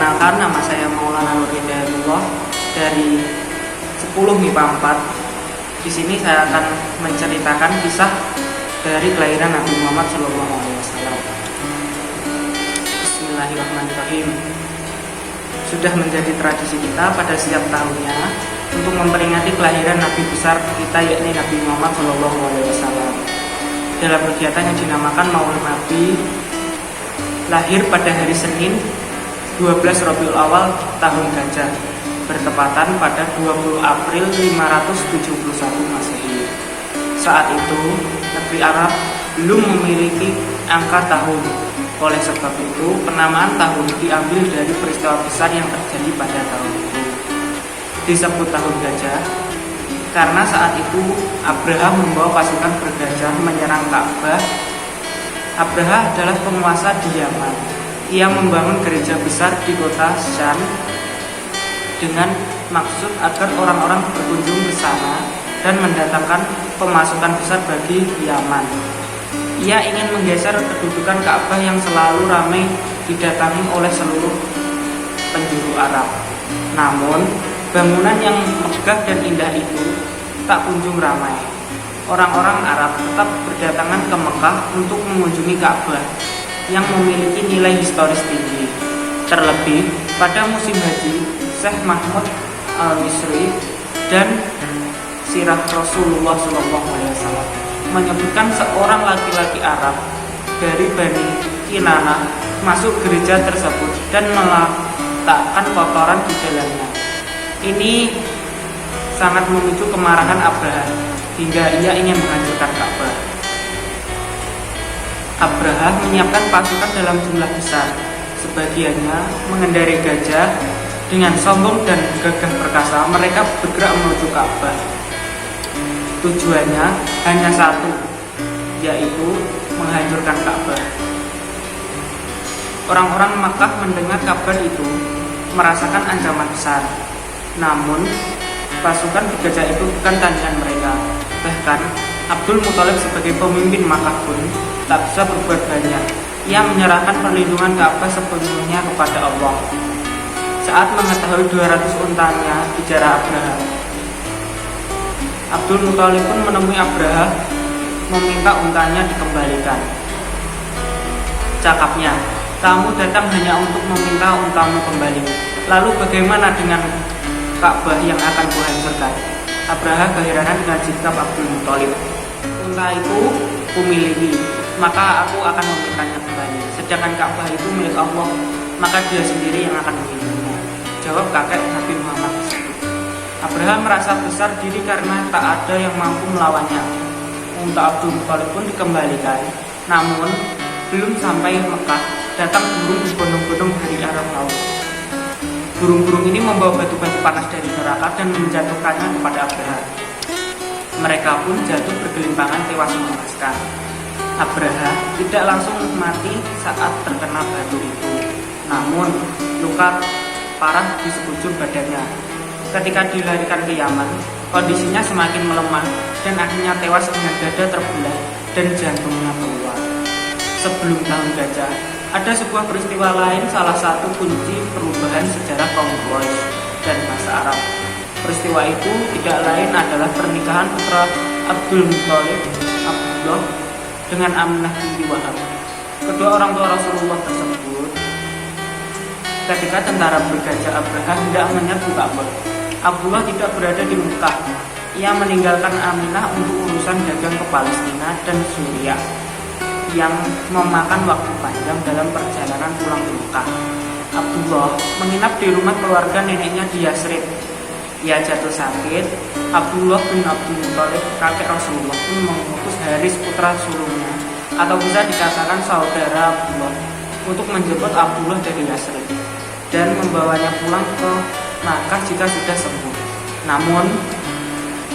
Perkenalkan, nama saya Maulana Nur Hidayatullah dari 10 MIPA 4. Di sini saya akan menceritakan kisah dari kelahiran Nabi Muhammad SAW. Bismillahirrahmanirrahim. Sudah menjadi tradisi kita pada setiap tahunnya untuk memperingati kelahiran Nabi besar kita, yakni Nabi Muhammad SAW. Dalam kegiatan yang dinamakan Maulid Nabi, lahir pada hari Senin 12 Rabiul Awal tahun Gajah, bertepatan pada 20 April 571 Masehi. Saat itu, negeri Arab belum memiliki angka tahun. Oleh sebab itu, penamaan tahun diambil dari peristiwa besar yang terjadi pada tahun itu. Disebut tahun Gajah karena saat itu Abraha membawa pasukan bergajah menyerang Ka'bah. Abraha adalah penguasa di Yaman. Ia membangun gereja besar di kota Syam dengan maksud agar orang-orang berkunjung ke sana dan mendatangkan pemasukan besar bagi Yaman. Ia ingin menggeser kedudukan Ka'bah yang selalu ramai didatangi oleh seluruh penjuru Arab. Namun, bangunan yang megah dan indah itu tak kunjung ramai. Orang-orang Arab tetap berdatangan ke Mekah untuk mengunjungi Ka'bah yang memiliki nilai historis tinggi. Terlebih pada musim haji, Syekh Mahmud Al-Misri dan Sirah Rasulullah SAW menyebutkan seorang laki-laki Arab dari Bani Kinanah masuk gereja tersebut dan meletakkan kotoran di dalamnya. Ini sangat memicu kemarahan Abraha hingga ia ingin menghancurkan Ka'bah. Abraha menyiapkan pasukan dalam jumlah besar. Sebagiannya mengendarai gajah. Dengan sombong dan gagah perkasa, mereka bergerak menuju Ka'bah. Tujuannya hanya satu, yaitu menghancurkan Ka'bah. Orang-orang Makkah mendengar kabar itu merasakan ancaman besar. Namun, pasukan bergajah itu bukan tandingan mereka. Bahkan, Abdul Muthalib sebagai pemimpin Makkah pun tak bisa berbuat banyak. Ia menyerahkan perlindungan Ka'bah sepenuhnya kepada Allah. Saat mengetahui 200 untanya bicara Abraha, Abdul Muthalib pun menemui Abraha meminta untanya dikembalikan. Cakapnya, kamu datang hanya untuk meminta untamu kembali. Lalu bagaimana dengan Ka'bah yang akan kuhancurkan? Abraha keheranan dengan sikap Abdul Muthalib. Unta itu kumiliki, maka aku akan memintanya kembali. Sedangkan Ka'bah itu milik Allah, maka dia sendiri yang akan memilikinya, jawab kakek Nabi Muhammad tersebut. Abraha merasa besar diri karena tak ada yang mampu melawannya. Unta Abdul Muthalib pun dikembalikan. Namun, belum sampai Mekah, datang burung berbondong-bondong dari arah laut. Burung-burung ini membawa batu-batu panas dari neraka dan menjatuhkannya kepada Abraha. Mereka pun jatuh bergelimpangan tewas mengenaskan. Abraha tidak langsung mati saat terkena batu itu, namun luka parah di sekujur badannya. Ketika dilarikan ke Yaman, kondisinya semakin melemah dan akhirnya tewas dengan dada terbelah dan jantungnya keluar. Sebelum tahun Gajah, ada sebuah peristiwa lain, salah satu kunci perubahan sejarah kaum Quraisy dan bangsa Arab. Peristiwa itu tidak lain adalah pernikahan putra Abdul Muthalib, Abdullah, dengan Aminah binti Wahab. Kedua orang tua Rasulullah tersebut, ketika tentara bergajah Abraha hendak menyerbu Ka'bah, Abdullah tidak berada di Mekah. Ia meninggalkan Aminah untuk urusan dagang ke Palestina dan Suriah yang memakan waktu panjang dalam perjalanan pulang ke Mekah. Abdullah menginap di rumah keluarga neneknya di Yasrib. Ia jatuh sakit. Abdullah bin Abdul Muthalib, kakek Rasulullah, pun mengutus Haris, putra sulungnya, atau bisa dikatakan saudara Abdullah, untuk menjemput Abdullah dari Yasrib dan membawanya pulang ke Makkah jika sudah sembuh. Namun,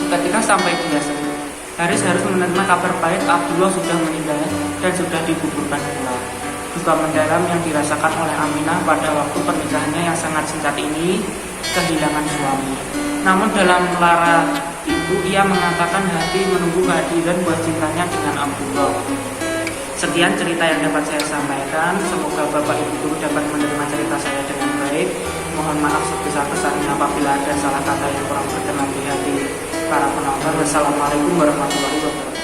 ketika sampai di Yasrib, Haris harus menerima kabar pahit Abdullah sudah meninggal dan sudah dikuburkan pula. Duka mendalam yang dirasakan oleh Aminah pada waktu pernikahannya yang sangat singkat ini, kehilangan suami. Namun dalam lara itu ia mengatakan hati menunggu kehadiran buah cintanya dengan Abdullah. Sekian cerita yang dapat saya sampaikan. Semoga Bapak Ibu Guru dapat menerima cerita saya dengan baik. Mohon maaf sebesar-besarnya apabila ada salah kata yang kurang berkenan di hati para penonton. Wassalamualaikum warahmatullahi wabarakatuh.